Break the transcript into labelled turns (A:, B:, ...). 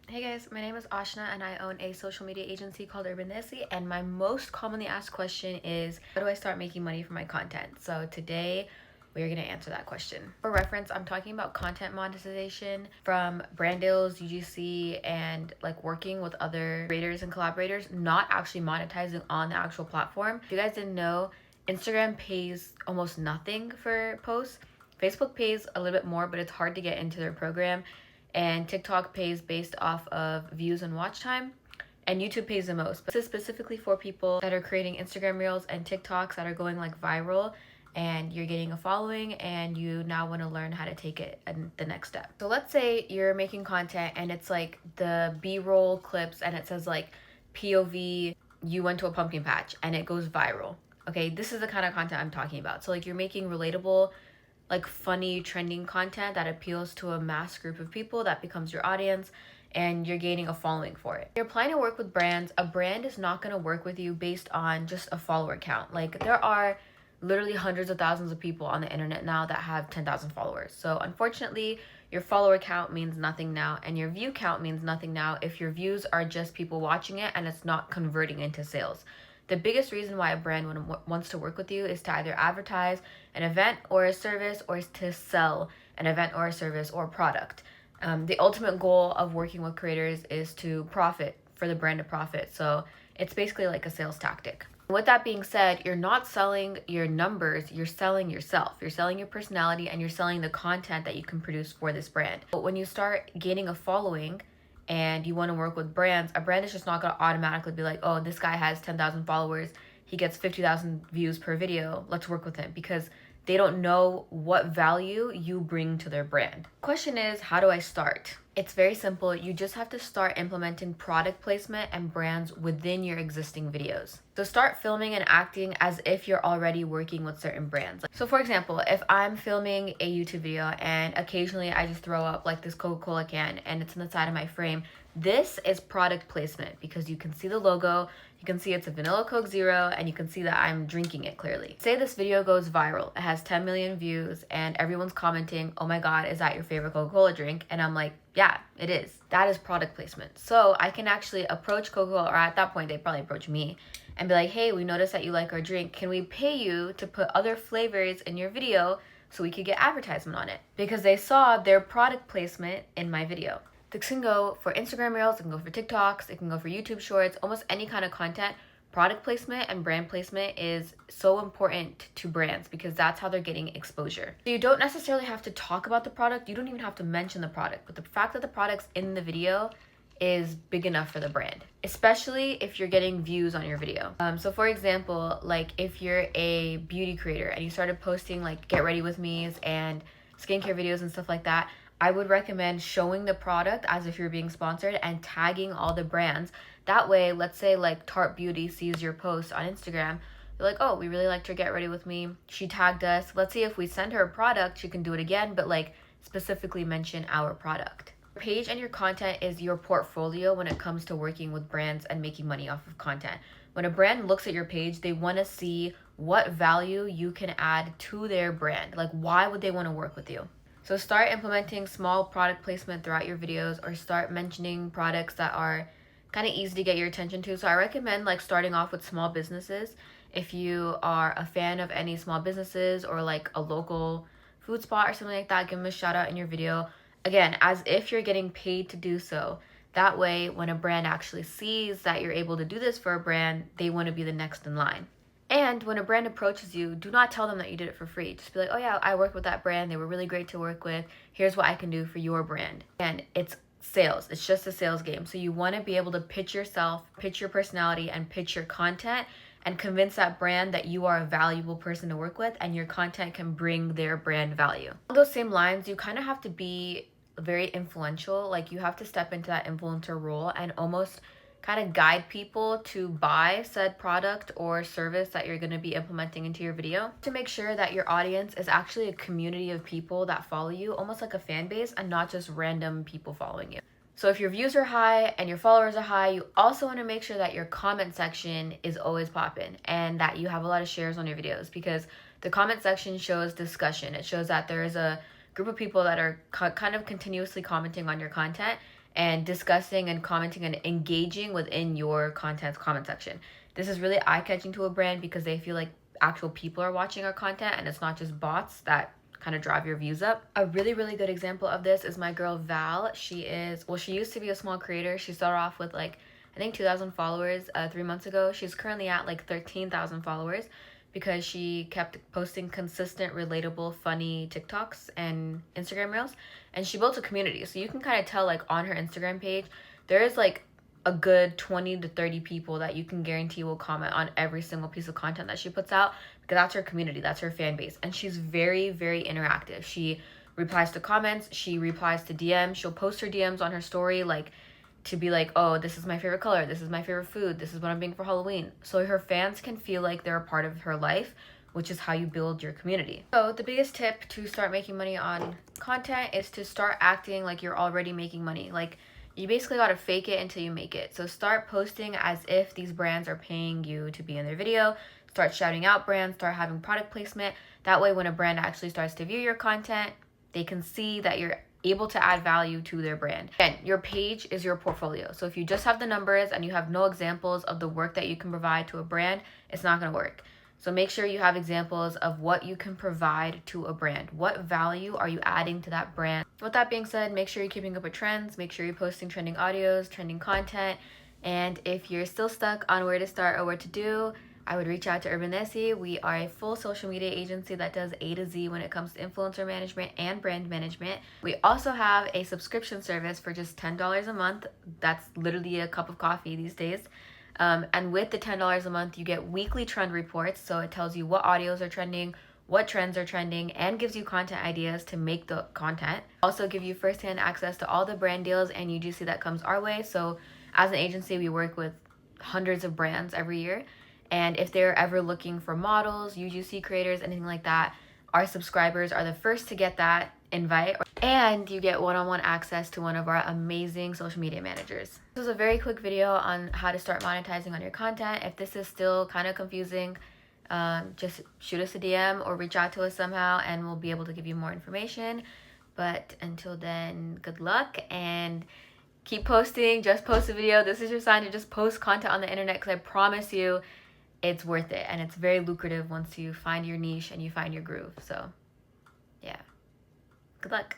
A: Hey guys, my name is Ashna and I own a social media agency called Urban Nancy, and my most commonly asked question is how do I start making money from my content? So today we're going to answer that question. For reference, I'm talking about content monetization from brand deals, UGC, and like working with other creators and collaborators, not actually monetizing on the actual platform. If you guys didn't know, Instagram pays almost nothing for posts. Facebook pays a little bit more, but it's hard to get into their program, and TikTok pays based off of views and watch time, and YouTube pays the most. But this is specifically for people that are creating Instagram Reels and TikToks that are going like viral, and you're getting a following and you now want to learn how to take it and the next step. So let's say you're making content and it's like the B-roll clips and it says like POV, you went to a pumpkin patch, and it goes viral. Okay, this is the kind of content I'm talking about. So like you're making relatable, like funny trending content that appeals to a mass group of people that becomes your audience, and you're gaining a following for it. You're applying to work with brands. A brand is not going to work with you based on just a follower count. Like there are literally hundreds of thousands of people on the internet now that have 10,000 followers. So unfortunately, your follower count means nothing now, and your view count means nothing now if your views are just people watching it and it's not converting into sales. The biggest reason why a brand wants to work with you is to either advertise an event or a service, or to sell an event or a service or product. The ultimate goal of working with creators is to profit, for the brand to profit. So it's basically like a sales tactic. With that being said, you're not selling your numbers, you're selling yourself. You're selling your personality, and you're selling the content that you can produce for this brand. But when you start gaining a following and you want to work with brands, a brand is just not going to automatically be like, oh, this guy has 10,000 followers, he gets 50,000 views per video, let's work with him, because they don't know what value you bring to their brand. Question is, how do I start? It's very simple. You just have to start implementing product placement and brands within your existing videos. So start filming and acting as if you're already working with certain brands. So for example, if I'm filming a YouTube video and occasionally I just throw up like this Coca-Cola can and it's in the side of my frame, this is product placement because you can see the logo, you can see it's a vanilla Coke Zero, and you can see that I'm drinking it clearly. Say this video goes viral, it has 10 million views, and everyone's commenting, oh my god, is that your favorite Coca-Cola drink? And I'm like, yeah, it is. That is product placement. So I can actually approach Coca-Cola, or at that point they probably approach me, and be like, hey, we noticed that you like our drink. Can we pay you to put other flavors in your video so we could get advertisement on it? Because they saw their product placement in my video. This can go for Instagram Reels, it can go for TikToks, it can go for YouTube Shorts, almost any kind of content. Product placement and brand placement is so important to brands because that's how they're getting exposure. So you don't necessarily have to talk about the product, you don't even have to mention the product, but the fact that the product's in the video is big enough for the brand, especially if you're getting views on your video. So for example, like if you're a beauty creator and you started posting like get ready with me's and skincare videos and stuff like that, I would recommend showing the product as if you're being sponsored and tagging all the brands. That way, let's say like Tarte Beauty sees your post on Instagram, they're like, oh, we really liked her Get Ready With Me, she tagged us, let's see if we send her a product, she can do it again, but like specifically mention our product. Your page and your content is your portfolio when it comes to working with brands and making money off of content. When a brand looks at your page, they want to see what value you can add to their brand. Like, why would they want to work with you? So start implementing small product placement throughout your videos, or start mentioning products that are kind of easy to get your attention to. So I recommend like starting off with small businesses. If you are a fan of any small businesses or like a local food spot or something like that, give them a shout out in your video. Again, as if you're getting paid to do so. That way, when a brand actually sees that you're able to do this for a brand, they want to be the next in line. And when a brand approaches you, do not tell them that you did it for free. Just be like, oh yeah, I worked with that brand. They were really great to work with. Here's what I can do for your brand. And it's sales. It's just a sales game. So you want to be able to pitch yourself, pitch your personality, and pitch your content, and convince that brand that you are a valuable person to work with and your content can bring their brand value. On those same lines, you kind of have to be very influential. Like you have to step into that influencer role and almost kind of guide people to buy said product or service that you're going to be implementing into your video, to make sure that your audience is actually a community of people that follow you, almost like a fan base, and not just random people following you. So if your views are high and your followers are high, you also want to make sure that your comment section is always popping and that you have a lot of shares on your videos, because the comment section shows discussion. It shows that there is a group of people that are kind of continuously commenting on your content, and discussing and commenting and engaging within your content's comment section. This is really eye-catching to a brand because they feel like actual people are watching our content and it's not just bots that kind of drive your views up. A really, really good example of this is my girl Val. She used to be a small creator. She started off with like, I think 2,000 followers 3 months ago. She's currently at like 13,000 followers because she kept posting consistent, relatable, funny TikToks and Instagram reels. And she built a community. So you can kind of tell like on her Instagram page, there is like a good 20 to 30 people that you can guarantee will comment on every single piece of content that she puts out, because that's her community, that's her fan base. And she's very, very interactive. She replies to comments, she replies to DMs, she'll post her DMs on her story, like to be like, oh, this is my favorite color, this is my favorite food, this is what I'm being for Halloween. So her fans can feel like they're a part of her life, which is how you build your community. So the biggest tip to start making money on content is to start acting like you're already making money. Like, you basically gotta fake it until you make it. So start posting as if these brands are paying you to be in their video. Start shouting out brands, start having product placement. That way when a brand actually starts to view your content, they can see that you're able to add value to their brand. Again, your page is your portfolio. So if you just have the numbers and you have no examples of the work that you can provide to a brand, it's not gonna work. So make sure you have examples of what you can provide to a brand. What value are you adding to that brand? With that being said, make sure you're keeping up with trends. Make sure you're posting trending audios, trending content. And if you're still stuck on where to start or what to do, I would reach out to Urban Nessie. We are a full social media agency that does A to Z when it comes to influencer management and brand management. We also have a subscription service for just $10 a month. That's literally a cup of coffee these days. And with the $10 a month, you get weekly trend reports. So it tells you what audios are trending, what trends are trending, and gives you content ideas to make the content. Also give you firsthand access to all the brand deals and UGC that comes our way. So as an agency, we work with hundreds of brands every year. And if they're ever looking for models, UGC creators, anything like that, our subscribers are the first to get that invite, and you get one-on-one access to one of our amazing social media managers. This is a very quick video on how to start monetizing on your content. If this is still kind of confusing, just shoot us a DM or reach out to us somehow and we'll be able to give you more information. But until then, good luck and keep posting. Just post a video. This is your sign to just post content on the internet, because I promise you it's worth it and it's very lucrative once you find your niche and you find your groove. So yeah, good luck.